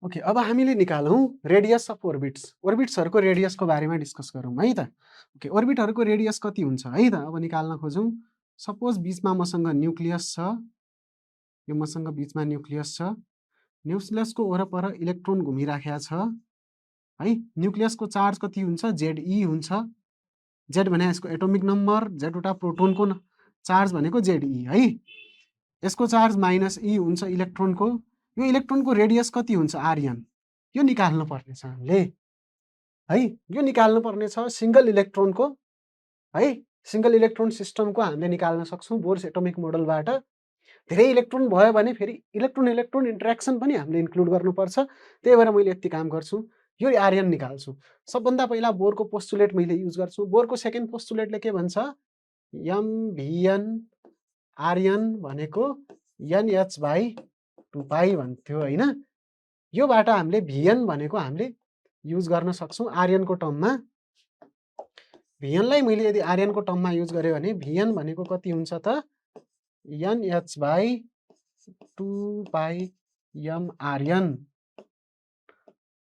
Okay, अब हामीले निकालौँ radius of ओर्बिट्स। ओर्बिट्सहरूको रेडियसको बारेमा डिस्कस गरौँ है त। ओके, ओर्बिटहरूको रेडियस कति हुन्छ है त? अब निकाल्न खोजौँ। सपोज बिचमा मसँग न्युक्लियस छ, यो मसँग बिचमा न्युक्लियस छ। न्युक्लियसको वरपर इलेक्ट्रोन घुमिराखेको छ है। न्युक्लियसको चार्ज कति हुन्छ? Ze हुन्छ। जेड भने यसको एटोमिक नम्बर, जेडवटा प्रोटोनको चार्ज भनेको Ze है। यसको चार्ज माइनस ई हुन्छ इलेक्ट्रोनको। यो इलेक्ट्रोनको रेडियस कति हुन्छ? Rn। यो निकाल्नु पर्नेछ हामीले है। यो निकाल्नु पर्नेछ सिंगल इलेक्ट्रोनको है। सिंगल इलेक्ट्रोन सिस्टमको हामीले निकाल्न सक्छौँ बोर्स एटोमिक मोडलबाट। धेरै इलेक्ट्रोन भयो भने फेरि इलेक्ट्रोन इलेक्ट्रोन इन्टरेक्सन पनि हामीले इन्क्लुड गर्नुपर्छ। त्यही भएर मैले यति काम गर्छु, यो Rn निकाल्छु। सबभन्दा पहिला बोरको पोस्टुलेट मैले युज गर्छु। बोरको सेकेन्ड पोस्टुलेटले के भन्छ? mVn Rn भनेको NH/2π भन्थ्यो हैन। योबाट हामीले Vn भनेको हामीले युज गर्न सक्छौँ Rn को टर्ममा। Vn लाई मैले यदि Rn को टर्ममा युज गरेँ भने Vn भनेको कति हुन्छ त? NH/2πmRn।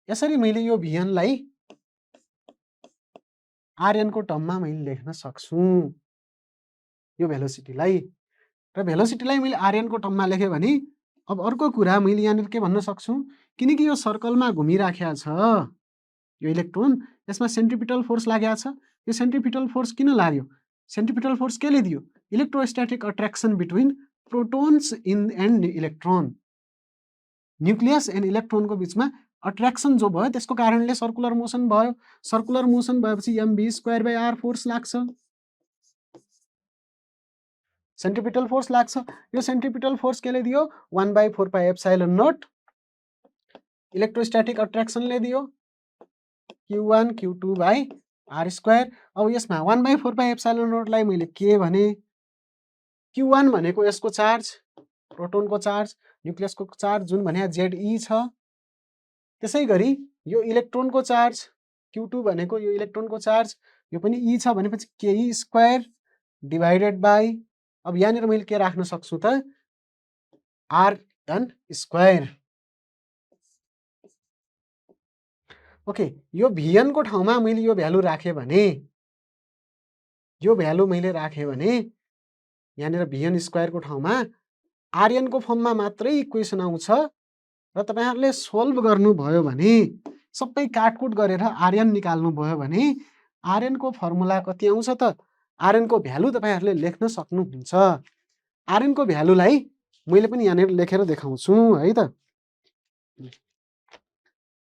यसरी मैले यो Vn लाई Rn को टर्ममा मैले लेख्न सक्छु, यो भेलोसिटीलाई। र भेलोसिटीलाई मैले Rn को टर्ममा लेखेँ भने अब अर्को कुरा मैले यहाँनिर के भन्न सक्छु, किनकि यो सर्कलमा घुमिराखेको छ यो इलेक्ट्रोन, यसमा सेन्ट्रिपिटल फोर्स लागेको छ। यो सेन्ट्रिपिटल फोर्स किन लाग्यो? सेन्ट्रिपिटल फोर्स केले दियो? Electrostatic attraction between protons in and electron. Nucleus and इलेक्ट्रोनको बिचमा अट्र्याक्सन जो भयो त्यसको कारणले सर्कुलर मोसन भयो। सर्कुलर मोसन भएपछि mv²/r फोर्स लाग्छ, सेन्ट्रिपिटल फोर्स लाग्छ। यो सेन्ट्रिपिटल फोर्स केले दियो? 1/4πε0 इलेक्ट्रोस्ट्याटिक अट्र्याक्सनले दियो, Q1 Q2/r²। अब यसमा 1/4πε0 लाई मैले के भने? Q1 भनेको यसको चार्ज, प्रोटोनको चार्ज, न्युक्लियसको चार्ज जुन भने Ze छ। त्यसैगरी यो इलेक्ट्रोनको चार्ज Q2 भनेको यो इलेक्ट्रोनको चार्ज, यो पनि E छ भनेपछि Ke² डिभाइडेड बाई, अब यहाँनिर मैले के राख्न सक्छु त? Rn²। ओके, यो Vn को ठाउँमा मैले यो भ्यालु राखेँ भने, यो भ्यालु मैले राखेँ भने यहाँनिर Vn² को ठाउँमा Rn को फर्ममा मात्रै इक्वेसन आउँछ। र तपाईहरुले सोल्भ गर्नुभयो भने, सबै काटकुट गरेर Rn निकाल्नु भयो भने Rn को फर्मुला कति आउँछ त? Rn को भ्यालु तपाईहरुले लेख्न सक्नुहुन्छ। Rn को भ्यालुलाई मैले पनि यहाँनिर लेखेर देखाउँछु है त।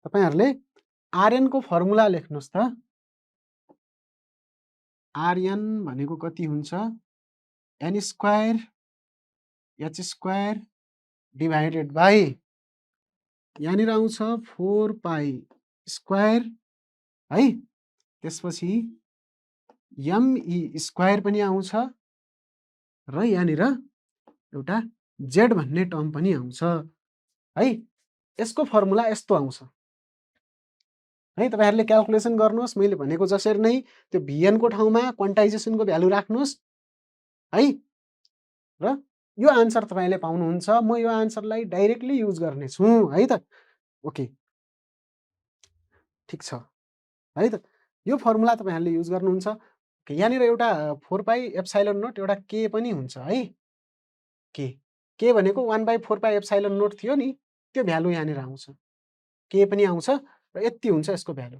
तपाईहरुले Rn को फर्मुला लेख्नुस् त। Rn भनेको कति हुन्छ? n² h² डिभाइडेड बाई, यहाँनिर आउँछ 4π² है। त्यसपछि me² पनि आउँछ र यहाँनिर एउटा z भन्ने टर्म पनि आउँछ है। यसको फर्मुला यस्तो आउँछ है। तपाईहरुले क्याल्कुलेसन गर्नुहोस्, मैले भनेको जसरी नै त्यो Vn को ठाउँमा क्वान्टाइजेसनको भ्यालु राख्नुहोस् है। र यो आन्सर तपाईले पाउनुहुन्छ। म यो आन्सरलाई डाइरेक्टली युज गर्ने छु है त। ओके, ठीक छ है त। यो फर्मुला तपाईहरुले युज गर्नुहुन्छ। यहाँनिर एउटा 4πε0 एउटा k पनि हुन्छ है। के भनेको 1/4πε0 थियो नि, त्यो भ्यालु यहाँनिर आउँछ, के पनि आउँछ र यति हुन्छ यसको भ्यालु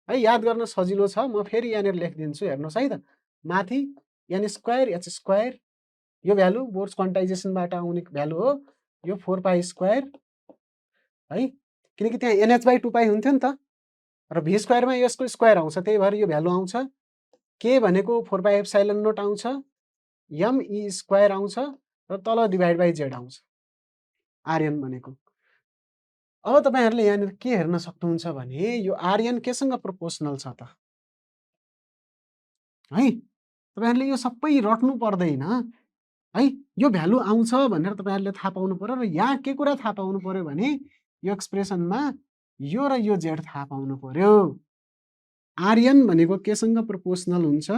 है। याद गर्न सजिलो छ, म फेरि यहाँनिर लेखिदिन्छु हेर्नुहोस् है त। माथि n² h² यो भ्यालु बोर्स क्वान्टाइजेसनबाट आउने भ्यालु हो, यो 4π² है। किनकि त्यहाँ NH/2π हुन्थ्यो नि त, र v² मा यसको स्क्वायर आउँछ, त्यही भएर यो भ्यालु आउँछ। के भनेको 4πε0 आउँछ, me² आउँछ र तल डिभाइड बाई z आउँछ Rn भनेको। अब तपाईहरुले यहाँनिर के हेर्न सक्नुहुन्छ भने यो Rn केसँग प्रोपोर्सनल छ त है। तपाईहरुले यो सबै रट्नु पर्दैन है। यो भ्यालु आउँछ भनेर तपाईहरुले थाहा पाउनु पर्यो। र यहाँ के कुरा थाहा पाउनु पर्यो भने यो एक्सप्रेसनमा यो र यो z थाहा पाउनु पर्यो। Rn भनेको केसँग प्रोपोर्सनल हुन्छ?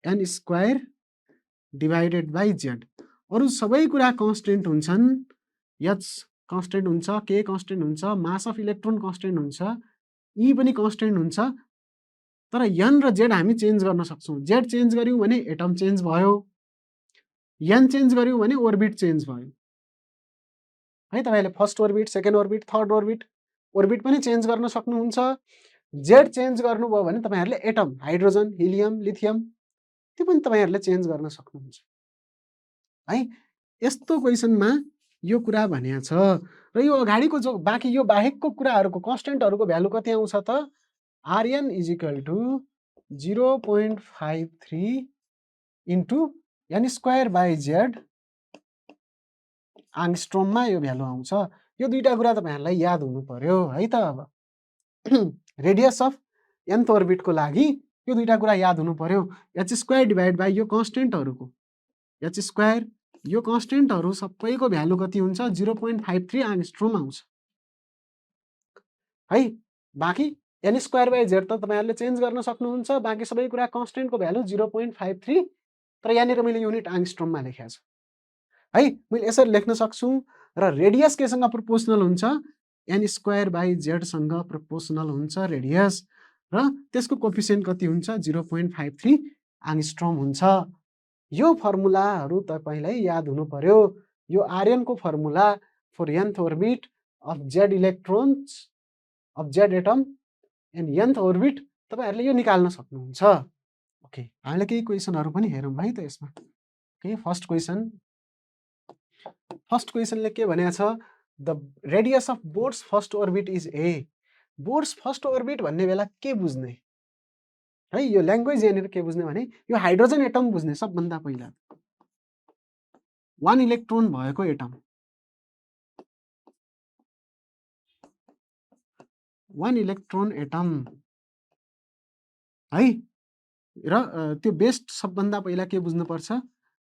n² divided by z। अरु सबै कुरा कन्स्टेन्ट हुन्छन् एच कन्स्टेन्ट हुन्छ, के कन्स्टेन्ट हुन्छ, मास अफ इलेक्ट्रोन कन्स्टेन्ट हुन्छ, ई पनि कन्स्टेन्ट हुन्छ। तर एन र जेड हामी चेन्ज गर्न सक्छौँ। जेड चेन्ज गर्यौँ भने एटम चेन्ज भयो, एन चेन्ज गर्यौँ भने ओर्बिट चेन्ज भयो है। तपाईँले first orbit, second orbit, third orbit पनि चेन्ज गर्न सक्नुहुन्छ। जेड चेन्ज गर्नुभयो भने तपाईँहरूले एटम, हाइड्रोजन, हिलियम, लिथियम त्यो पनि तपाईँहरूले चेन्ज गर्न सक्नुहुन्छ है। यस्तो क्वेसनमा यो कुरा भनिएको छ। र यो अगाडिको जो बाँकी यो बाहेकको कुराहरूको कन्स्टेन्टहरूको भ्यालु कति आउँछ त r n is equal to 0.53 into n square by Z आङस्ट्रोममा यो भ्यालु आउँछ। यो दुईटा कुरा तपाईँहरूलाई याद हुनु पर्यो है त। अब रेडियस अफ nth ओर्बिटको लागि यो दुईटा कुरा याद हुनु पर्यो। एच स्क्वायर डिभाइड बाई यो कन्स्टेन्टहरूको एच स्क्वायर, यो कन्स्टेन्टहरू सबैको भ्यालु कति हुन्छ 0.53 आङस्ट्रोम आउँछ है। बाँकी एन स्क्वायर बाई जेड त तपाईँहरूले चेन्ज गर्न सक्नुहुन्छ। बाँकी सबै कुरा कन्स्टेन्टको भ्यालु 0.53, तर यहाँनिर मैले युनिट आङस्ट्रोममा लेखेको छु है। मैले यसरी लेख्न सक्छु। र रेडियस केसँग प्रोपोर्सनल हुन्छ, एन स्क्वायर बाई जेडसँग प्रोपोर्सनल हुन्छ रेडियस, र त्यसको कोफिसिएन्ट कति हुन्छ 0.53 आङस्ट्रोम हुन्छ। यो फर्मुलाहरू तपाईँलाई याद हुनु पर्यो। यो आरएन को formula for nth orbit of Z electrons of Z atom and nth orbit तपाईँहरूले यो निकाल्न सक्नुहुन्छ। ओके, हामीले केही क्वेसनहरू पनि हेरौँ है त यसमा। ओके, फर्स्ट क्वेसनले के भनेको छ, the radius of boards first orbit is a. Boards first orbit भन्ने बेला के बुझ्ने है, यो ल्याङ्ग्वेज यहाँनिर के बुझ्ने भने यो हाइड्रोजन एटम बुझ्ने। सबभन्दा पहिला 1 इलेक्ट्रोन भएको एटम, 1 इलेक्ट्रोन एटम है। र त्यो बेस्ट सबभन्दा पहिला के बुझ्नुपर्छ,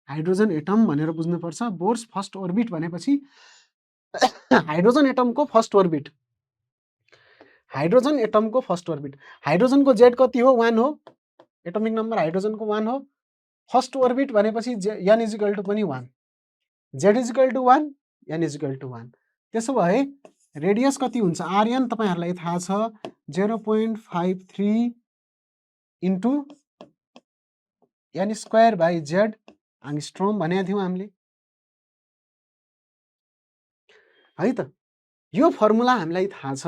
हाइड्रोजन एटम भनेर बुझ्नुपर्छ। बोर्ड्स फर्स्ट ओर्बिट भनेपछि हाइड्रोजन एटमको फर्स्ट ओर्बिट, हाइड्रोजन एटमको फर्स्ट ओर्बिट। हाइड्रोजनको जेड कति हो 1 हो, एटोमिक नम्बर हाइड्रोजनको 1 हो। फर्स्ट ओर्बिट भनेपछि एन इज इक्वल टु पनि 1, Z is equal to 1, n is equal to 1। त्यसो भए रेडियस कति हुन्छ आरएन तपाईँहरूलाई थाहा छ 0.53 into n square by Z angstrom भनेको थियौँ हामीले है त। यो फर्मुला हामीलाई थाहा छ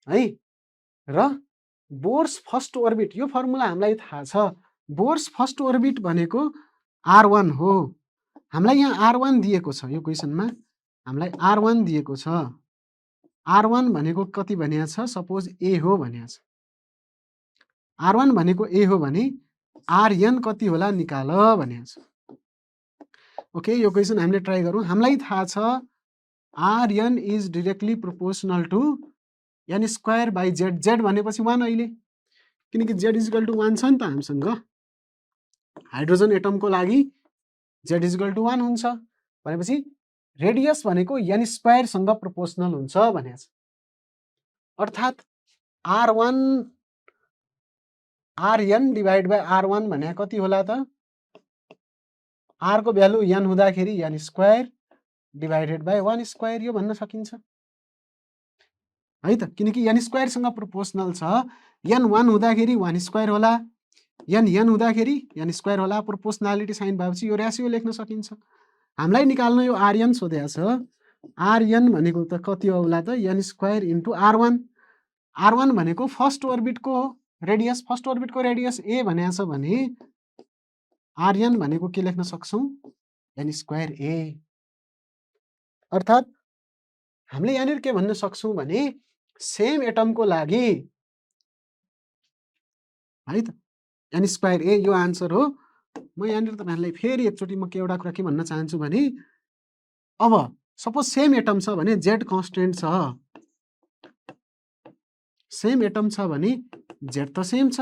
है। र बोर्स फर्स्ट ओर्बिट, यो फर्मुला हामीलाई थाहा छ। बोर्स फर्स्ट ओर्बिट भनेको R1 हो। हामीलाई यहाँ R1 दिएको छ, यो क्वेसनमा हामीलाई R1 दिएको छ। R1 भनेको कति भनेको छ, सपोज ए हो भनेको छ। R1 भनेको ए हो भने आरएन कति होला निकाल भनेको छ। ओके, यो क्वेसन हामीले ट्राई गरौँ। हामीलाई थाहा छ RN is directly proportional to N square by Z. Z भनेपछि 1 अहिले, किनकि जेड इज इक्वल टु 1 छ नि त हामीसँग। हाइड्रोजन एटमको लागि जेड इज इक्वल टु 1 हुन्छ भनेपछि रेडियस भनेको एन स्क्वायरसँग प्रोपोर्सनल हुन्छ भनेको छ। अर्थात् आरएन डिभाइड बाई R1 भने कति होला त, आर को भ्यालु एन हुँदाखेरि N square divided by 1 square यो भन्न सकिन्छ है त। किनकि एन स्क्वायरसँग प्रोपोर्सनल छ। एन 1 हुँदाखेरि 1 स्क्वायर होला, एन हुँदाखेरि एन स्क्वायर होला। प्रोपोर्सनालिटी साइन भएपछि यो रेसियो लेख्न सकिन्छ। हामीलाई निकाल्न यो आरएन सोधेको छ। आरएन भनेको त कति होला त, an square into R1। R1 भनेको फर्स्ट ओर्बिटको रेडियस, फर्स्ट ओर्बिटको रेडियस ए भनेको छ भने आरएन भनेको के लेख्न सक्छौँ, एन स्क्वायर ए। अर्थात् हामीले यहाँनिर के भन्न सक्छौँ भने सेम एटमको लागि है त एन स्क्वायर ए यो आन्सर हो। म यहाँनिर तपाईँहरूलाई फेरि एकचोटि म एउटा कुरा के भन्न चाहन्छु भने, अब सपोज सेम एटम छ भने जेड कन्स्टेन्ट छ, सेम एटम छ भने जेड त सेम छ।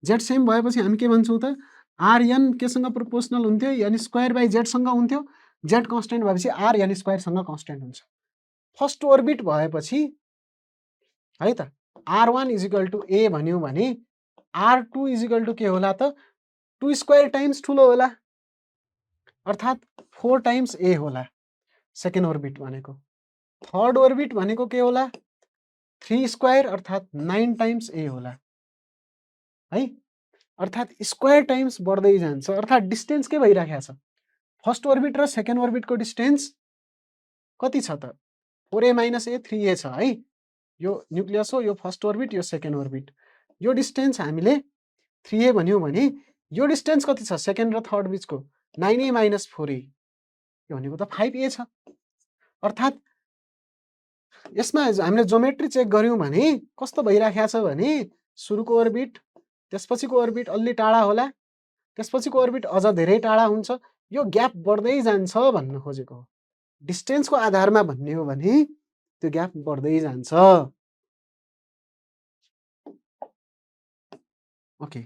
जेड सेम भएपछि हामी के भन्छौँ त, आरएन केसँग प्रोपोर्सनल हुन्थ्यो, एन स्क्वायर बाई जेडसँग हुन्थ्यो। जेड कन्स्टेन्ट भएपछि आर एन स्क्वायरसँग कन्स्टेन्ट हुन्छ। फर्स्ट ओर्बिट भएपछि है त R1 इज इक्वल टु ए भन्यो भने R2 इज इक्वल टु के होला त, 2 स्क्वायर टाइम्स ठुलो होला, अर्थात् 4 टाइम्स ए होला। सेकेन्ड ओर्बिट भनेको। थर्ड ओर्बिट भनेको के होला 3 स्क्वायर अर्थात् 9 टाइम्स ए होला है। अर्थात् स्क्वायर टाइम्स बढ्दै जान्छ अर्थात् डिस्टेन्स के भइराखेको छ फर्स्ट ओर्बिट र सेकेन्ड ओर्बिटको डिस्टेन्स कति छ त 4a - a 3a छ है। यो न्युक्लियस हो यो फर्स्ट ओर्बिट यो सेकेन्ड ओर्बिट यो डिस्टेन्स हामीले 3a भन्यौँ भने यो डिस्टेन्स कति छ सेकेन्ड र थर्ड बिचको 9a - 4a यो भनेको त 5a छ। अर्थात् यसमा हामीले ज्योमेट्री चेक गर्यौँ भने कस्तो भइराखेको छ भने सुरुको ओर्बिट त्यसपछिको ओर्बिट अलि टाढा होला त्यसपछिको ओर्बिट अझ धेरै टाढा हुन्छ यो ग्याप बढ्दै जान्छ भन्न खोजेको हो। डिस्टेन्सको आधारमा भन्ने हो भने त्यो ग्याप बढ्दै जान्छ। Okay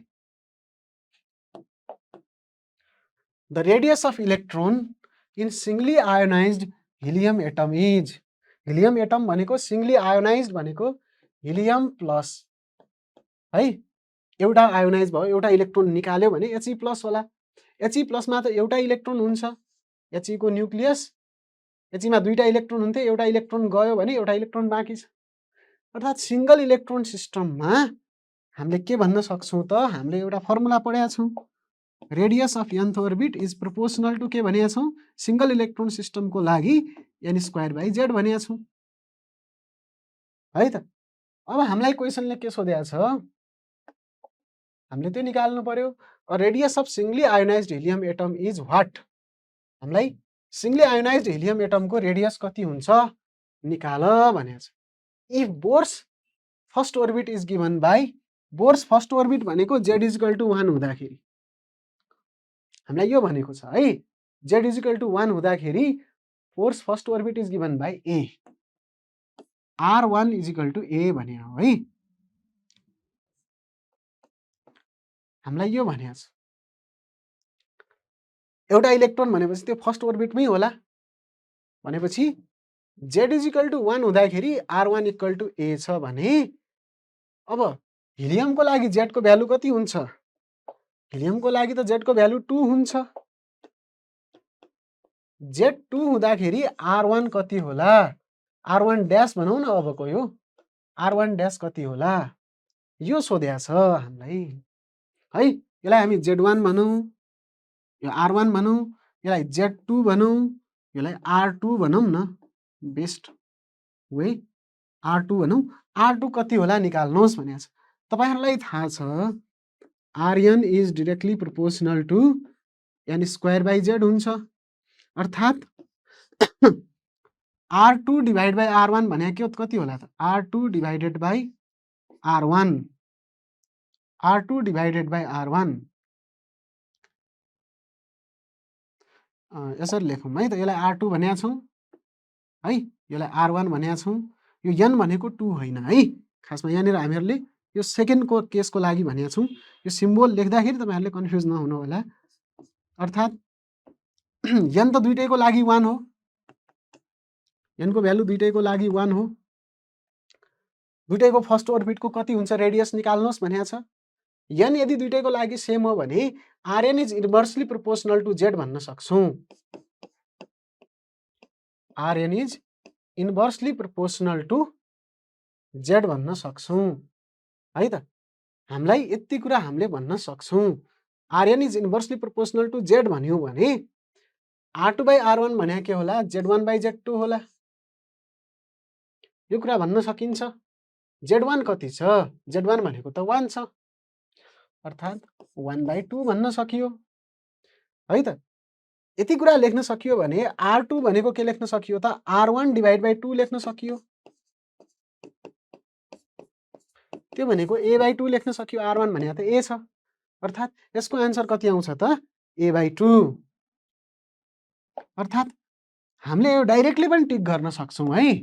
the radius of electron in singly ionised helium atom is helium atom भनेको सिंगली आयोनाइज्ड भनेको हिलियम प्लस है एउटा आयोनाइज भयो एउटा इलेक्ट्रोन निकाल्यो भने He प्लस होला। He प्लसमा त एउटा इलेक्ट्रोन हुन्छ He को न्युक्लियस He मा दुईटा इलेक्ट्रोन हुन्थे एउटा इलेक्ट्रोन गयो भने एउटा इलेक्ट्रोन बाँकी छ। अर्थात् सिंगल इलेक्ट्रोन सिस्टममा हामीले के भन्न सक्छौँ त हामीले एउटा फर्मुला पढेका छौँ radius of nth orbit is proportional to के भनेका छौँ सिंगल इलेक्ट्रोन सिस्टमको लागि n²/z भनेका छौँ है त। अब हामीलाई क्वेसनले के सोधेको छ हामीले त्यो निकाल्नु पर्यो radius of singly ionised helium atom is what हामीलाई सिंगली आयोनाइज्ड हिलियम एटमको रेडियस कति हुन्छ निकाल भनेको छ। If Bohr's first orbit is given by Bohr's first orbit भनेको z = 1 हुँदाखेरि हामीलाई यो भनेको छ है z = 1 हुँदाखेरि force first orbit is given by a r1 = a भने हो है। हामीलाई यो भनेको छ एउटा इलेक्ट्रोन भनेपछि त्यो फर्स्ट ओर्बिटमै होला भनेपछि z = 1 हुँदाखेरि r1 = a छ भने अब हिलियमको लागि z को भ्यालु कति हुन्छ हिलियमको लागि त z को भ्यालु 2 हुन्छ z 2 हुँदाखेरि r1 कति होला r1 ड्यास भनौँ न अबको यो r1 ड्यास कति होला यो सोधेको छ हामीलाई है। यसलाई हामी z1 भनौँ यो r1 भनौँ यसलाई z2 भनौँ यसलाई r2 भनौँ न बेस्ट वे r2 भनौँ r2 कति होला निकाल्नुहोस् भनेको छ। तपाईहरुलाई थाहा छ rn is directly proportional to n²/z हुन्छ अर्थात् r2 डिवाइड बाई r1 भनेको कति होला त r2 divided by r1 r2 divided by r1 यसरी लेखौँ है त यसलाई r2 भनेका छौँ है यसलाई r1 भनेका छौँ यो n भनेको 2 होइन है खासमा यहाँनिर हामीहरूले यो सेकेन्डको केसको लागि भनेका छौँ यो सिम्बोल लेख्दाखेरि तपाईहरुले कन्फ्युज नहुनु होला अर्थात् n त दुईटैको लागि 1 हो n को भ्यालु दुईटैको लागि 1 हो दुईटैको फर्स्ट ओर्बिटको कति हुन्छ रेडियस निकाल्नुहोस् भनेको छ। n यदि दुईटैको लागि सेम हो भने rn is inversely proportional to z भन्न सक्छौँ rn is inversely proportional to z भन्न सक्छौँ है त। हामीलाई यति कुरा हामीले भन्न सक्छौँ rn is inversely proportional to z भन्यौँ भने r2/r1 भने के होला z1/z2 होला यो कुरा भन्न सकिन्छ। z1 कति छ z1 भनेको त 1 छ अर्थात् 1/2 भन्न सकियो है त। यति कुरा लेख्न सकियो भने r2 भनेको के लेख्न सकियो त r1 डिवाइड बाई 2 लेख्न सकियो त्यो भनेको a/2 लेख्न सकियो r1 भनेको त a छ अर्थात् यसको आन्सर कति आउँछ त a/2 अर्थात् हामीले यो डाइरेक्टली पनि टिक गर्न सक्छौँ है।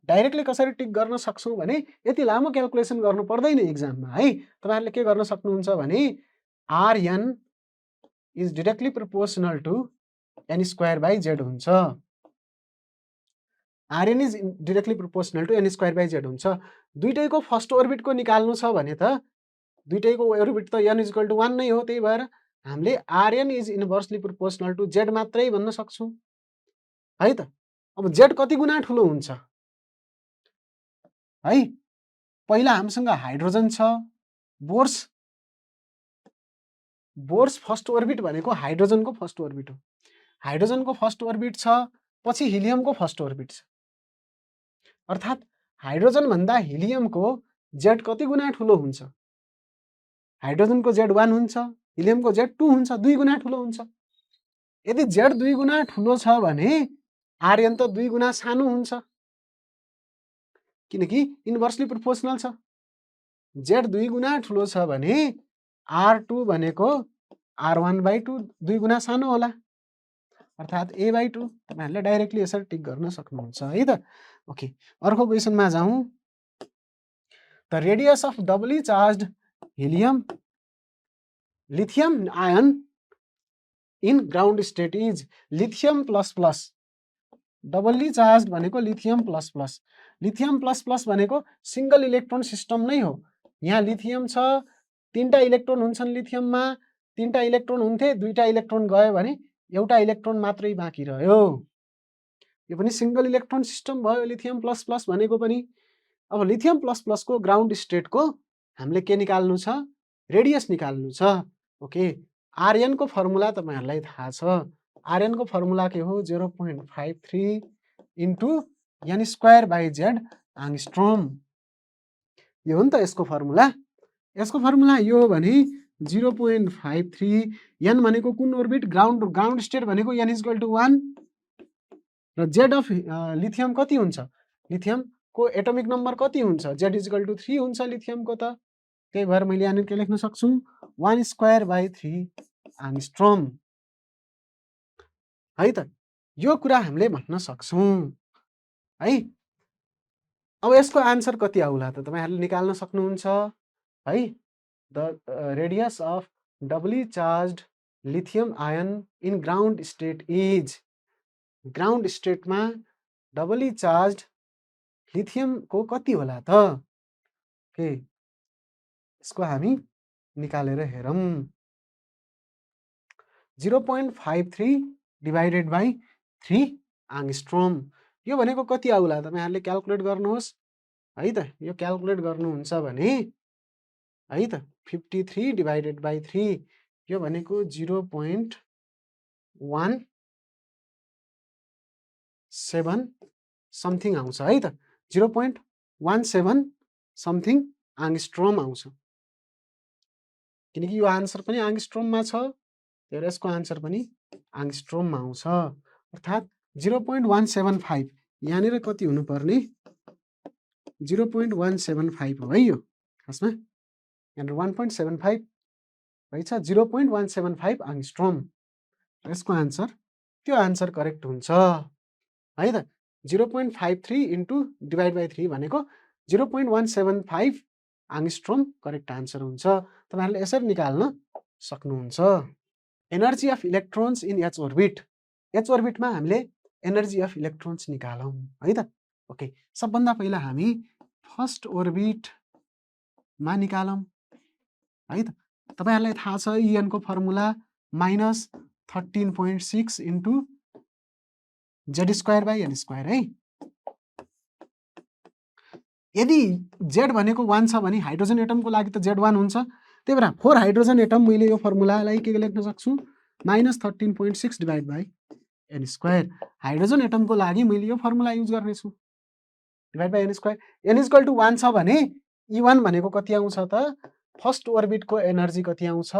डाइरेक्टली कसरी टिक गर्न सक्छौँ भने यति लामो क्याल्कुलेसन गर्नु पर्दैन एक्जाममा है तपाईहरुले के गर्न सक्नुहुन्छ भने rn is directly proportional to n²/z हुन्छ rn is directly proportional to n²/z हुन्छ। दुईटैको फर्स्ट ओर्बिटको निकाल्नु छ भने त दुईटैको ओर्बिट त n = 1 नै हो त्यही भएर हामीले rn is inversely proportional to z मात्रै भन्न सक्छौँ है त। अब जेड कति गुणा ठुलो हुन्छ है। पहिला हामीसँग हाइड्रोजन छ, बोर्स फर्स्ट अर्बिट भनेको हाइड्रोजनको फर्स्ट अर्बिट हो। हाइड्रोजनको फर्स्ट अर्बिट छ, पछि हिलियमको फर्स्ट अर्बिट छ। अर्थात् हाइड्रोजन भन्दा हिलियमको जेड कति गुणा ठुलो हुन्छ? हाइड्रोजनको जेड 1 हुन्छ, हिलियमको जेड 2 हुन्छ, 2 गुणा ठुलो हुन्छ। यदि जेड 2 गुणा ठुलो छ भने आर्यन त 2 गुणा सानो हुन्छ, किनकि इन्भर्सली प्रोपोर्सनल छ। जेड 2 गुणा ठुलो छ भने R2 भनेको R1/2 2 गुणा सानो होला, अर्थात् A/2। तपाईहरुले डाइरेक्टली यसरी टिक गर्न सक्नुहुन्छ है त। ओके, अर्को क्वेशनमा जाउँ। The radius of doubly charged helium lithium ion in ground state is lithium plus plus. Doubly charge भनेको lithium plus plus. Lithium plus plus भनेको सिंगल इलेक्ट्रोन सिस्टम नै हो। यहाँ लिथियम छ, 3टा इलेक्ट्रोन हुन्छन् लिथियममा, 3टा इलेक्ट्रोन हुन्थे, 2टा इलेक्ट्रोन गयो भने एउटा इलेक्ट्रोन मात्रै बाँकी रह्यो। यो पनि सिंगल इलेक्ट्रोन सिस्टम भयो लिथियम प्लस प्लस भनेको पनि। अब लिथियम प्लस प्लस को ग्राउन्ड स्टेट को हामीले के निकाल्नु छ? रेडियस निकाल्नु छ। ओके, आर्यन को फर्मुला तपाईहरुलाई थाहा छ। आर्यन को फर्मुला के हो? 0.53 into n square by Z angstrom. यो हो नि त यसको फर्मुला। यसको फर्मुला यो हो भने 0.53 n भनेको कुन अर्बिट? ग्राउन्ड स्टेट भनेको n = 1 र जेड अफ लिथियम कति हुन्छ? लिथियम को एटोमिक नम्बर कति हुन्छ? जेड = 3 हुन्छ लिथियम को त। त्यही भएर मैले यहाँनिर के लेख्न सक्छु? 1 स्क्वायर बाई 3 आंगस्ट्रोम है त। यो कुरा हामीले भन्न सक्छौं है। अब यसको आन्सर कति आउला त तपाईहरुले निकाल्न सक्नुहुन्छ है। The radius of doubly charged lithium ion in ground state is. Ground स्टेटमा डबली चार्ज्ड लिथियम को कति होला त? ओके, यसको हामी निकालेर हेरौं। 0.53 डिवाइडेड बाई 3 आंगस्ट्रोम। यो भनेको कति आउला? तपाईहरुले क्याल्कुलेट गर्नुहोस् है त। यो क्याल्कुलेट गर्नुहुन्छ भने है त 53 डिवाइडेड बाई 3 यो भनेको 0.17 समथिङ आउँछ है त। 0.17 समथिङ आंगस्ट्रोम आउँछ, किनकि यो आन्सर पनि आंगस्ट्रोममा छ, तर यसको आन्सर पनि आंगस्ट्रोममा आउँछ। अर्थात् 0.175 यहाँनिर कति हुनुपर्ने? 0.175 हो है यो खासमा। यहाँनिर 1.75 रहेछ, 0.175 आंगस्ट्रोम। यसको आन्सर त्यो आन्सर करेक्ट हुन्छ है त। 0.53 इन्टु डिवाइड बाई 3 भनेको 0.175 आंगस्ट्रोम करेक्ट आन्सर हुन्छ। तपाईहरुले यसरी निकाल्न सक्नुहुन्छ। Energy of electrons in H orbit. H अर्बिटमा हामीले एनर्जी अफ इलेक्ट्रोन्स निकालौं है त। ओके, सबभन्दा पहिला हामी फर्स्ट अर्बिटमा निकालौं है त। तपाईहरुलाई थाहा छ En को formula -13.6 into Z square by an square है। यदि जेड भनेको 1 छ भने हाइड्रोजन एटमको लागि त Z1 हुन्छ। त्यही भएर 4 हाइड्रोजन एटम मैले यो फर्मुलालाई के लेख्न सक्छु? -13.6 divide by an square. Hydrogen एटमको लागि मैले यो फर्मुला युज गर्ने छु, divide by an square. n = 1 छ भने E1 भनेको कति आउँछ त? फर्स्ट अर्बिटको एनर्जी कति आउँछ?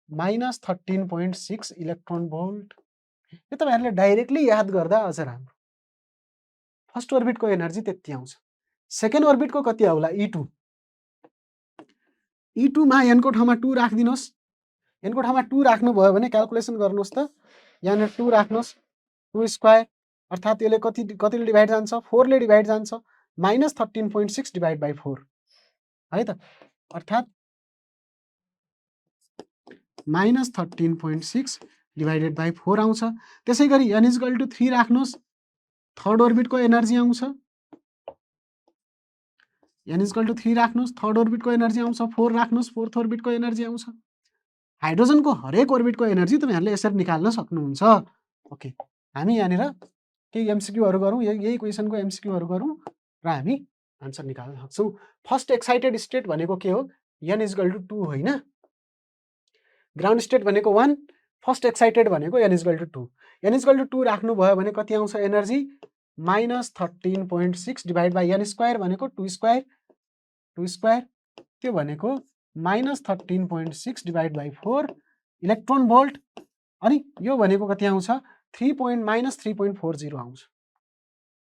-13.6 इलेक्ट्रोन भोल्ट। यो तपाईहरुले डाइरेक्टली याद गर्दा अझ राम्रो। फर्स्ट अर्बिटको एनर्जी त्यति आउँछ। सेकेन्ड अर्बिटको कति आउला? E2। E2 मा n को ठाउँमा 2 राख्दिनुस्। n को ठाउँमा 2 राख्नु भयो भने क्याल्कुलेसन गर्नुस् त। यहाँ 2 राख्नुस्, 2 स्क्वायर अर्थात् यसले कतिले डिभाइड जान्छ? 4 ले डिभाइड जान्छ। -13.6 डिवाइड बाई 4 है त। अर्थात् -13.6 डिवाइडेड बाई 4 आउँछ। त्यसैगरी n = 3 राख्नुस्, थर्ड अर्बिटको एनर्जी आउँछ। n = 3 राख्नुस्, थर्ड अर्बिटको एनर्जी आउँछ। 4 राख्नुस्, फोर्थ अर्बिटको एनर्जी आउँछ। हाइड्रोजनको हरेक अर्बिटको एनर्जी तपाईहरुले यसरी निकाल्न सक्नुहुन्छ। ओके, हामी यहाँनिर केही एमसीक्यूहरू गरौँ, यही क्वेसनको एमसीक्यूहरू गरौँ र हामी आन्सर निकाल्न सक्छौँ। फर्स्ट एक्साइटेड स्टेट भनेको के हो? n = 2 होइन? ग्राउन्ड स्टेट भनेको 1, फर्स्ट एक्साइटेड भनेको n = 2। n = 2 राख्नुभयो भने कति आउँछ energy? -13.6 divide by n square भनेको 2 स्क्वायर, त्यो भनेको -13.6 डिभाइड बाई 4 इलेक्ट्रोन भोल्ट। अनि यो भनेको कति आउँछ? -3.40 आउँछ।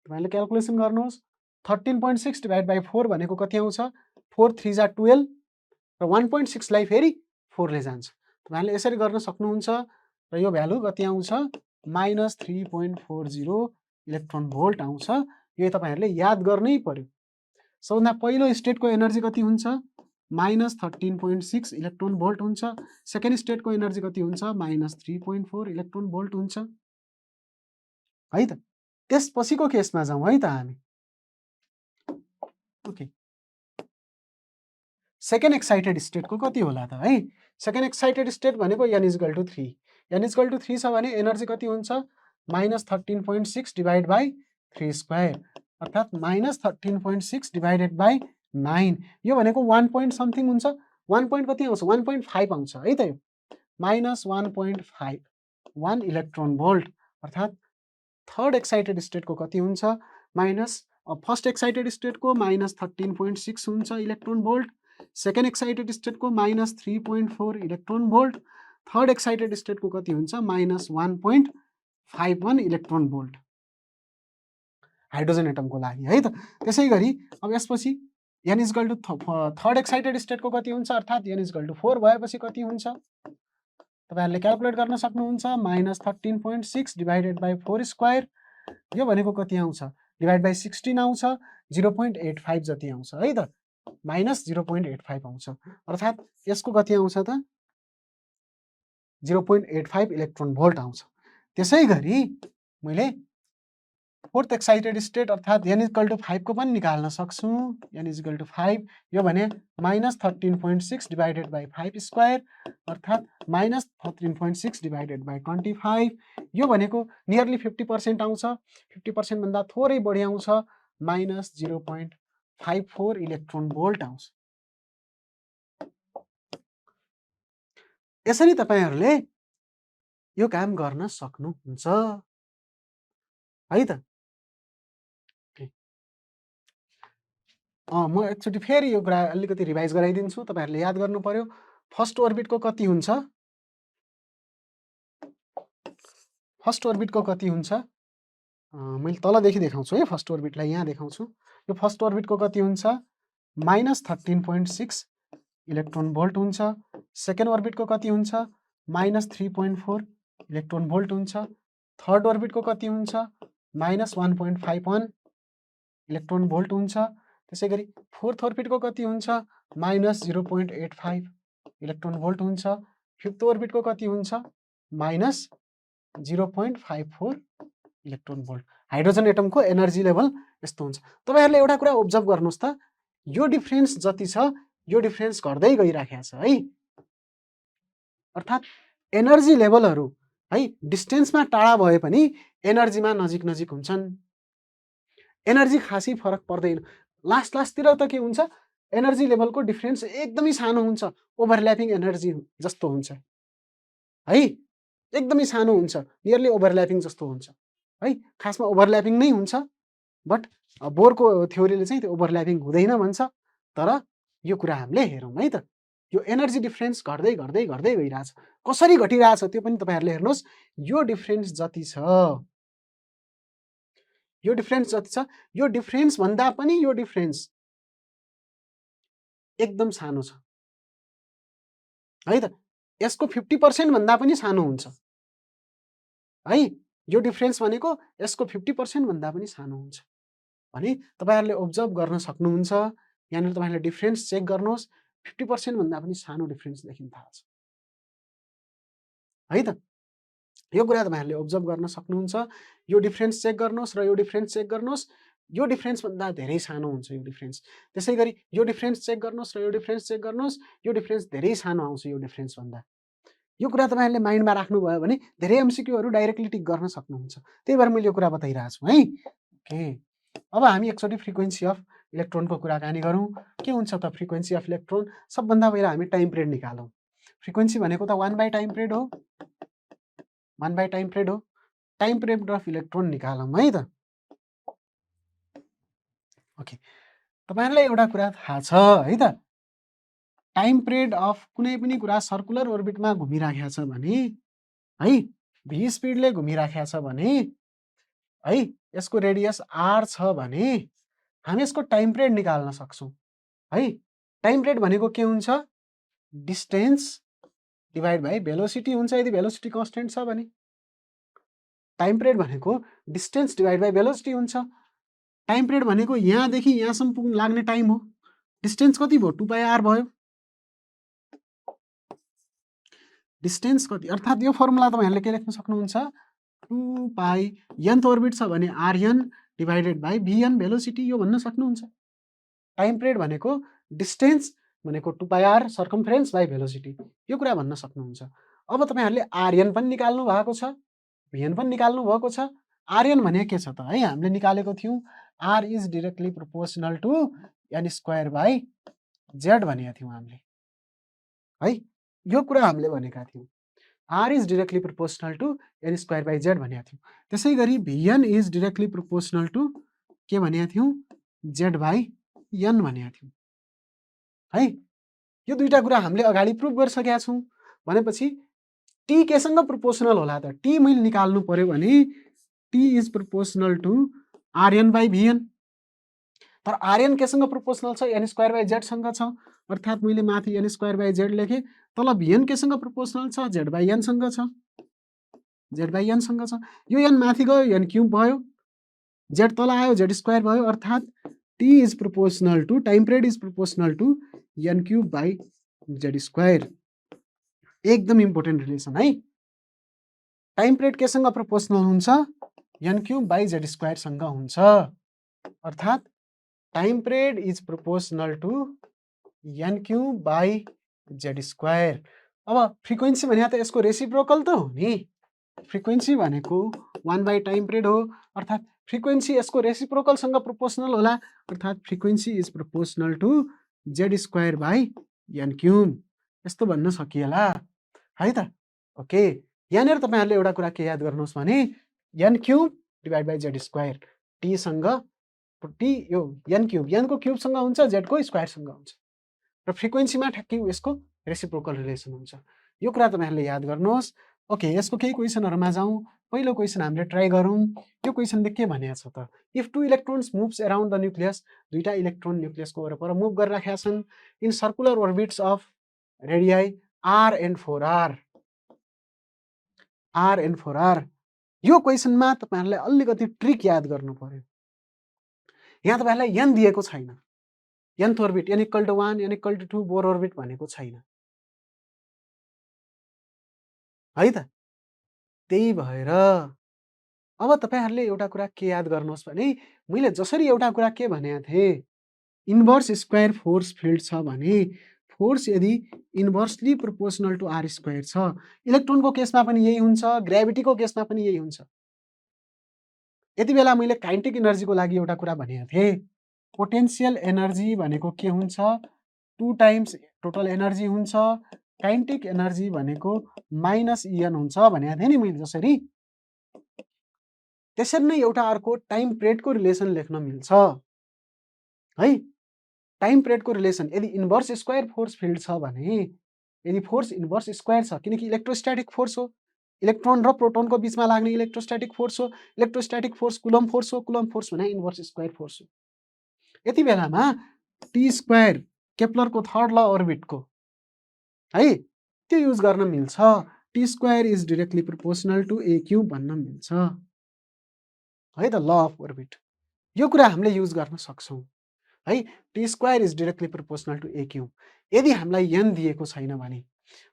तपाईले क्याल्कुलेसन गर्नुहोस्। 13.6 डिभाइड बाई 4 भनेको कति आउँछ? 4 3 जा 12 र 1.6 लाई फेरि 4 ले जान्छ। तपाईले यसरी गर्न सक्नुहुन्छ र यो भ्यालु कति आउँछ? -3.40 इलेक्ट्रोन भोल्ट आउँछ। यो तपाईहरुले याद गर्नै पर्यो। सबभन्दा पहिलो स्टेटको एनर्जी कति हुन्छ? -13.6 इलेक्ट्रोन भोल्ट हुन्छ। सेकेन्ड स्टेटको एनर्जी कति हुन्छ? -3.4 इलेक्ट्रोन भोल्ट हुन्छ। है त? त्यसपछिको केसमा जाउँ है त हामी। ओके, सेकेन्ड एक्साइटेड स्टेटको कति होला त है? सेकेन्ड एक्साइटेड स्टेट भनेको n = 3। n = 3 छ भने एनर्जी कति हुन्छ? -13.6 डिभाइड बाई 3 स्क्वायर अर्थात् -13.6 डिभाइडेड बाई 9। यो भनेको 1 point समथिङ हुन्छ। 1 point कति आउँछ? 1.5 आउँछ है त। यो -1.5 1 इलेक्ट्रोन भोल्ट अर्थात् थर्ड एक्साइटेड स्टेटको कति हुन्छ? फर्स्ट एक्साइटेड स्टेटको -13.6 हुन्छ इलेक्ट्रोन भोल्ट, सेकेन्ड एक्साइटेड स्टेटको -3.4 इलेक्ट्रोन भोल्ट, थर्ड एक्साइटेड स्टेटको कति हुन्छ? -1.51 इलेक्ट्रोन भोल्ट हाइड्रोजन एटमको लागि है त। त्यसैगरी अब यसपछि n = थर्ड एक्साइटेड स्टेटको कति हुन्छ? अर्थात् n = 4 भएपछि कति हुन्छ? तपाईहरुले क्याल्कुलेट गर्न सक्नुहुन्छ। -13.6 डिभाइडेड बाई 4 स्क्वायर, यो भनेको कति आउँछ? डिभाइड बाई 16 आउँछ, 0.85 जति आउँछ है त। -0.85 आउँछ अर्थात् यसको कति आउँछ त? 0.85 इलेक्ट्रोन भोल्ट आउँछ। त्यसैगरी मैले फोर्थ एक्साइटेड स्टेट अर्थात् n = 5 को पनि निकाल्न सक्छु। n = 5, यो भने -13.6 डिभाइडेड बाई 5 स्क्वायर अर्थात् -13.6 डिभाइडेड बाई 25, यो भनेको नियरली 50% आउँछ। 50% भन्दा थोरै बढी आउँछ, -0.54 इलेक्ट्रोन भोल्ट आउँछ। यसरी तपाईहरुले यो काम गर्न सक्नुहुन्छ है त। म एकचोटि फेरि यो कुरा अलिकति रिभाइज गराइदिन्छु, तपाईहरुले याद गर्नु पर्यो। फर्स्ट अर्बिटको कति हुन्छ? फर्स्ट अर्बिटको कति हुन्छ? मैले तलदेखि देखाउँछु है, फर्स्ट अर्बिटलाई यहाँ देखाउँछु। यो फर्स्ट अर्बिटको कति हुन्छ? -13.6 इलेक्ट्रोन भोल्ट हुन्छ। सेकेन्ड अर्बिटको कति हुन्छ? -3.4 इलेक्ट्रोन भोल्ट हुन्छ। थर्ड अर्बिटको कति हुन्छ? -1.51 इलेक्ट्रोन भोल्ट हुन्छ। त्यसैगरी फोर्थ अर्बिटको कति हुन्छ? -0.85 इलेक्ट्रोन भोल्ट हुन्छ। फिफ्थ अर्बिटको कति हुन्छ? -0.54 इलेक्ट्रोन भोल्ट। हाइड्रोजन एटमको एनर्जी लेभल यस्तो हुन्छ। तपाईहरुले एउटा कुरा अब्जर्भ गर्नुस् त, यो डिफरेन्स जति छ यो डिफरेन्स घट्दै गइराखेको छ है। अर्थात् एनर्जी लेभलहरु है डिस्टेन्समा टाढा भए पनि एनर्जीमा नजिक नजिक हुन्छन्। एनर्जी खासै फरक पर्दैन। लास्टतिर त के हुन्छ? एनर्जी लेभलको डिफरेन्स एकदमै सानो हुन्छ, ओभरल्यापिङ एनर्जी जस्तो हुन्छ है। एकदमै सानो हुन्छ, नियरली ओभरल्यापिङ जस्तो हुन्छ है। खासमा ओभरल्यापिङ नै हुन्छ, बट बोरको थ्योरीले चाहिँ त्यो ओभरल्यापिङ हुँदैन भन्छ। तर यो कुरा हामीले हेरौँ है त। यो एनर्जी डिफरेन्स घट्दै घट्दै घट्दै गइरहेछ। कसरी घटिरहेछ त्यो पनि तपाईहरुले हेर्नुस्। यो डिफरेन्स जति छ, यो डिफरेन्स जति छ, यो डिफरेन्स भन्दा पनि यो डिफरेन्स एकदम सानो छ है त। यसको 50% भन्दा पनि सानो हुन्छ है। यो डिफरेन्स भनेको यसको 50% भन्दा पनि सानो हुन्छ भने तपाईहरुले अब्जर्भ गर्न सक्नुहुन्छ। यहाँनिर तपाईहरुले डिफरेन्स चेक गर्नुहोस्, 50% भन्दा पनि सानो डिफरेन्स देखिन थाल्छ है त। यो कुरा तपाईहरुले अब्जर्भ गर्न सक्नुहुन्छ। यो डिफरेन्स चेक गर्नुहोस् र यो डिफरेन्स चेक गर्नुहोस्, यो डिफरेन्स भन्दा धेरै सानो हुन्छ यो डिफरेन्स। त्यसैगरी यो डिफरेन्स चेक गर्नुहोस् र यो डिफरेन्स चेक गर्नुहोस्, यो डिफरेन्स धेरै सानो आउँछ यो डिफरेन्स भन्दा। यो कुरा तपाईँहरूले माइन्डमा राख्नुभयो भने धेरै एमसिक्यूहरू डाइरेक्टली टिक गर्न सक्नुहुन्छ। त्यही भएर मैले यो कुरा बताइरहेको छु है। ओके, अब हामी एकचोटि फ्रिक्वेन्सी अफ इलेक्ट्रोनको कुराकानी गरौँ। के हुन्छ त फ्रिक्वेन्सी अफ इलेक्ट्रोन? सबभन्दा पहिला हामी टाइम पिरियड निकालौँ। फ्रिक्वेन्सी भनेको त 1 टाइम पिरियड हो, 1 टाइम पिरियड हो। टाइम पिरियड अफ इलेक्ट्रोन निकालौँ है त। ओके, तपाईँहरूलाई एउटा कुरा थाहा छ है त, टाइम पिरियड अफ कुनै पनि कुरा सर्कुलर ओर्बिटमा घुमिराखेको छ भने है, v स्पिडले घुमिराखेको छ भने है, यसको रेडियस r छ भने हामी यसको टाइम पिरियड निकाल्न सक्छौँ है। टाइम पिरियड भनेको के हुन्छ? डिस्टेन्स डिभाइड बाई भेलोसिटी हुन्छ यदि भेलोसिटी कन्स्टेन्ट छ भने। टाइम पिरियड भनेको डिस्टेन्स डिभाइड बाई भेलोसिटी हुन्छ। टाइम पिरियड भनेको यहाँदेखि यहाँसम्म पुग्न लाग्ने टाइम हो। डिस्टेन्स कति भयो? 2πr भयो। डिस्टेन्स कति अर्थात् यो फर्मुला तपाईँहरूले के लेख्न सक्नुहुन्छ? 2π nth ओर्बिट छ भने rn divided by vn velocity, यो भन्न सक्नुहुन्छ। टाइम पिरियड भनेको डिस्टेन्स भनेको 2πr सर्कमफरेन्स बाई भेलोसिटी, यो कुरा भन्न सक्नुहुन्छ। अब तपाईँहरूले rn पनि निकाल्नु भएको छ, vn पनि निकाल्नु भएको छ। rn भने के छ त है, हामीले निकालेको थियौँ r is directly proportional to n square by z भनेका थियौँ हामीले है। यो कुरा हामीले भनेका थियौँ, r is directly proportional to n square by z भनेका थियौँ। त्यसै गरी vn is directly proportional to के भनेका थियौँ? z बाई n भनेका थियौँ है। यो दुईटा कुरा हामीले अगाडि प्रुभ गरिसकेका छौँ। भनेपछि t केसँग प्रोपोर्सनल होला त? t मैले निकाल्नु पर्यो भने t is proportional to rn by vn। तर rn केसँग प्रोपोर्सनल छ? n स्क्वायर बाई z सँग छ। अर्थात् मैले माथि n स्क्वायर बाई z लेखेँ, तल vn केसँग प्रोपोर्सनल छ? z बाई n सँग छ, z बाई n सँग छ। यो n माथि गयो n क्युब भयो, z तल आयो z स्क्वायर भयो। अर्थात् t is proportional to, time period is proportional to n cube by z square. एकदम इम्पोर्टेन्ट रिलेसन है। टाइम पिरियड केसँग प्रोपोर्सनल हुन्छ? n cube by z square सँग हुन्छ। अर्थात् time period is proportional to n cube by z square. अब frequency भने त यसको रेसिप्रोकल त हो नि। फ्रिक्वेन्सी भनेको 1 टाइम पिरियड हो, अर्थात् फ्रिक्वेन्सी यसको रेसिप्रोकलसँग प्रोपोर्सनल होला। अर्थात् frequency is proportional to z square by n cube, यस्तो भन्न सकिएला है त। ओके, यहाँनिर तपाईँहरूले एउटा कुरा के याद गर्नुहोस् भने n cube divide by z square, t सँग t यो n क्युब, n को क्युबसँग हुन्छ, z को स्क्वायरसँग हुन्छ र फ्रिक्वेन्सीमा ठ्याक्कै यसको रेसिप्रोकल रिलेसन हुन्छ। यो कुरा तपाईँहरूले याद गर्नुहोस्। ओके, यसको केही क्वेसनहरुमा जाउँ। पहिलो क्वेसन हामीले ट्राई गरौँ। यो क्वेसनले के भनेको छ त? If 2 electrons moves around the nucleus, दुईटा इलेक्ट्रोन न्यूक्लियसको वरपर मुभ गरिराखेका छन् in circular orbits of radii r and 4r, r and 4r। यो क्वेसनमा तपाईहरुले अलिकति ट्रिक याद गर्नु पर्यो। यहाँ तपाईहरुलाई n दिएको छैन, nth orbit n equal to 1 n equal to 2 Bohr orbit भनेको छैन है त। त्यही भएर अब तपाईहरुले एउटा कुरा के याद गर्नुहोस् भने मैले जसरी एउटा कुरा के भनेको थिएँ, इन्भर्स स्क्वायर फोर्स फिल्ड छ भने फोर्स यदि inversely proportional to r square छ, इलेक्ट्रोनको केसमा पनि यही हुन्छ, ग्रेभिटीको केसमा पनि यही हुन्छ। यति बेला मैले काइनेटिक एनर्जीको लागि एउटा कुरा भनेको थिएँ, पोटेन्शियल एनर्जी भनेको के हुन्छ? 2 टाइम्स टोटल एनर्जी हुन्छ। काइनेटिक एनर्जी भनेको माइनस En हुन्छ भनेको थिएँ नि मैले जसरी। त्यसरी नै एउटा अर्को टाइम पिरियडको रिलेसन लेख्न मिल्छ है। टाइम पिरियडको रिलेसन यदि इन्भर्स स्क्वायर फोर्स फिल्ड छ भने, यदि फोर्स इन्भर्स स्क्वायर छ, किनकि इलेक्ट्रोस्ट्याटिक फोर्स हो, इलेक्ट्रोन र प्रोटोनको बीचमा लाग्ने इलेक्ट्रोस्ट्याटिक फोर्स हो। इलेक्ट्रोस्ट्याटिक फोर्स कुलम्ब फोर्स हो, कुलम्ब फोर्स भने इन्भर्स स्क्वायर फोर्स हो। यति बेलामा टी स्क्वायर केप्लरको थर्ड ल ओर्बिटको है त्यो युज गर्न मिल्छ। T square is directly proportional to A cube भन्न मिल्छ है त, ल अफ ओर्बिट। यो कुरा हामीले युज गर्न सक्छौं है। T square is directly proportional to A cube यदि हामीलाई n दिएको छैन भने,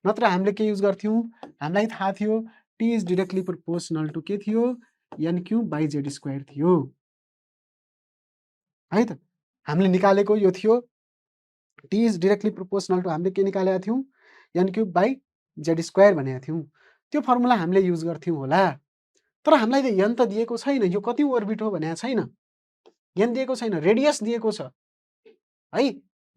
नत्र हामीले के युज गर्थ्यौं? हामीलाई थाहा थियो T is directly proportional to के थियो? n cube by z square थियो है त। हामीले निकालेको यो थियो T is directly proportional to, हामीले के निकालेका थियौं? n cube by Z square भनेको थियौँ त्यो फर्मुला हामीले युज गर्थ्यौँ होला तर हामीलाई त n त दिएको छैन यो कति ओर्बिट हो भनेको छैन n दिएको छैन रेडियस दिएको छ है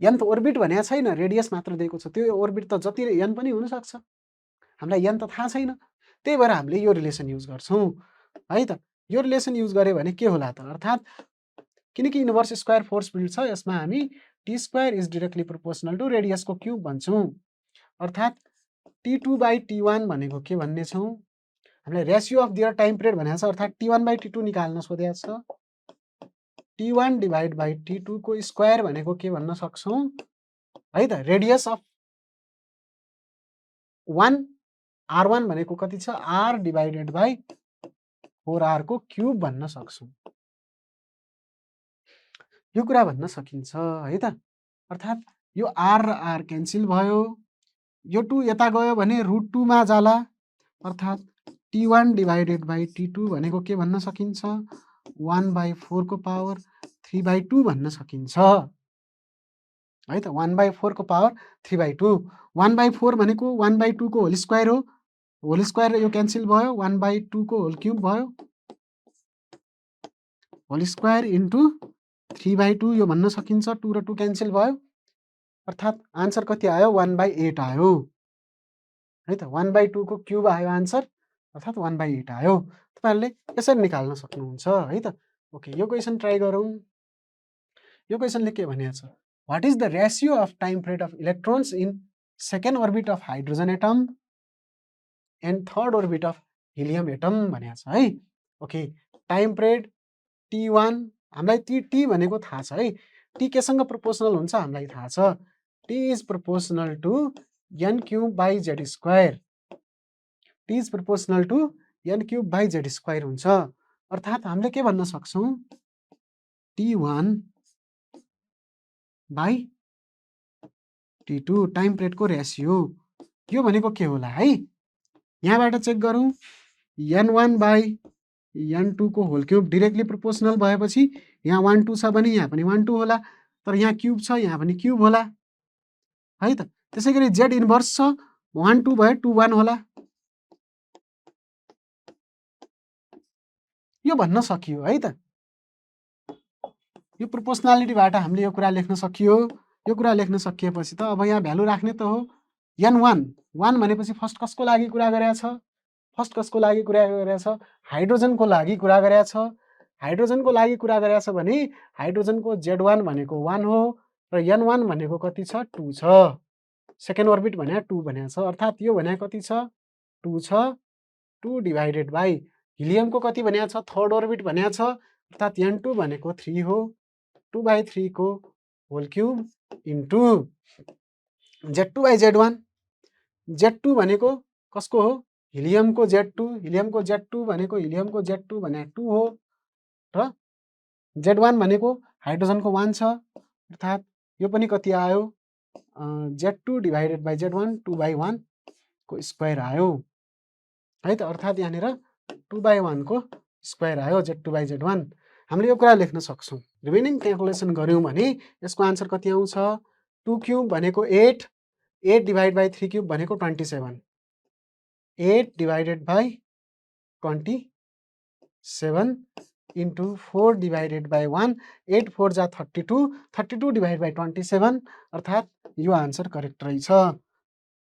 n त ओर्बिट भनेको छैन रेडियस मात्र दिएको छ त्यो ओर्बिट त जति n पनि हुनसक्छ हामीलाई n त थाहा छैन त्यही भएर हामीले यो रिलेसन युज गर्छौँ है त यो रिलेसन युज गऱ्यो भने के होला त अर्थात् किनकि इन्भर्स स्क्वायर फोर्स फिल्ड छ यसमा हामी T square is directly proportional to रेडियसको क्युब भन्छौँ अर्थात् T2/T1 भनेको के भन्ने छौँ हामीले ratio of their time period भनेको छ अर्थात् T1/T2 निकाल्न सोधेको छ T1 डिभाइड बाई T2 को स्क्वायर भनेको के भन्न सक्छौँ है त रेडियस अफ 1 R1 भनेको कति छ R डिभाइडेड बाई 4R को क्युब भन्न सक्छौँ यो कुरा भन्न सकिन्छ है त अर्थात् यो R र R क्यान्सल भयो यो 2 यता गयो भने √2 मा जाला अर्थात् T1 डिभाइडेड बाई T2 भनेको के भन्न सकिन्छ 1/4 को पावर 3/2 भन्न सकिन्छ है त 1/4 को पावर 3/2 1/4 भनेको 1/2 को होल स्क्वायर यो क्यान्सल भयो 1/2 को होल क्युब भयो होल स्क्वायर इन्टु 3/2 यो भन्न सकिन्छ 2 र 2 क्यान्सल भयो अर्थात् आन्सर कति आयो 1/8 आयो है त 1/2 को क्युब आयो आन्सर अर्थात् 1/8 आयो तपाईहरुले यसरी निकाल्न सक्नुहुन्छ है त ओके यो क्वेशन ट्राई गरौँ यो क्वेशनले के भनेको छ what is the ratio of time period of electrons in second orbit of hydrogen atom and third orbit of helium atom भनेको छ है ओके टाइम पिरियड T1 हामीलाई T भनेको थाहा छ है T केसँग प्रोपोर्सनल हुन्छ हामीलाई थाहा छ T is proportional to n cube by Z square T is proportional to n cube by Z square हुन्छ अर्थात् हामीले के भन्न सक्छौँ T1 by T2 time पिरियडको ratio यो भनेको के होला है यहाँबाट चेक गरौँ n1 बाई n2 को होल क्युब डिरेक्टली प्रोपोर्सनल भएपछि यहाँ 1 2 छ भने यहाँ पनि 1 2 होला तर यहाँ क्युब छ यहाँ पनि क्युब होला है त त्यसैगरी z इन्भर्स छ 1 2 भयो 2 1 होला यो भन्न सकियो है त यो प्रोपोर्सनालिटीबाट हामीले यो कुरा लेख्न सकियो यो कुरा लेख्न सकिएपछि त अब यहाँ भ्यालु राख्ने त हो n1 1 भनेपछि फर्स्ट कसको लागि कुरा गरेको छ फर्स्ट कसको लागि कुरा गरेको छ हाइड्रोजनको लागि कुरा गरेको छ हाइड्रोजनको लागि कुरा गरेको छ भने हाइड्रोजनको Z1 भनेको 1 हो र n1 भनेको कति छ 2 छ सेकेन्ड अर्बिट भने 2 भनेको छ अर्थात् यो भने कति छ 2 छ 2 डिभाइडेड बाई हिलियमको कति भनेको छ थर्ड अर्बिट भनेको छ अर्थात् n2 भनेको 3 हो 2/3 को whole cube into Z2/Z1 Z2 भनेको कसको हो हिलियमको Z2 भनेको हिलियमको Z2 भने 2 हो र Z1 भनेको हाइड्रोजनको 1 छ अर्थात् यो पनि कति आयो Z2 डिभाइडेड बाई Z1 2/1 को स्क्वायर आयो है त अर्थात् यहाँनिर 2/1 को स्क्वायर आयो Z2/Z1 हामीले यो कुरा लेख्न सक्छौँ रिमेनिङ क्याल्कुलेसन गर्यौँ भने यसको आन्सर कति आउँछ 2 क्युब भनेको 8 8 डिभाइड बाई 3 क्युब भनेको 27 8 divided by 27 into 4 divided by 1 8 4 जा 32 32 डिभाइड बाई 27 अर्थात् यो आन्सर करेक्ट रहेछ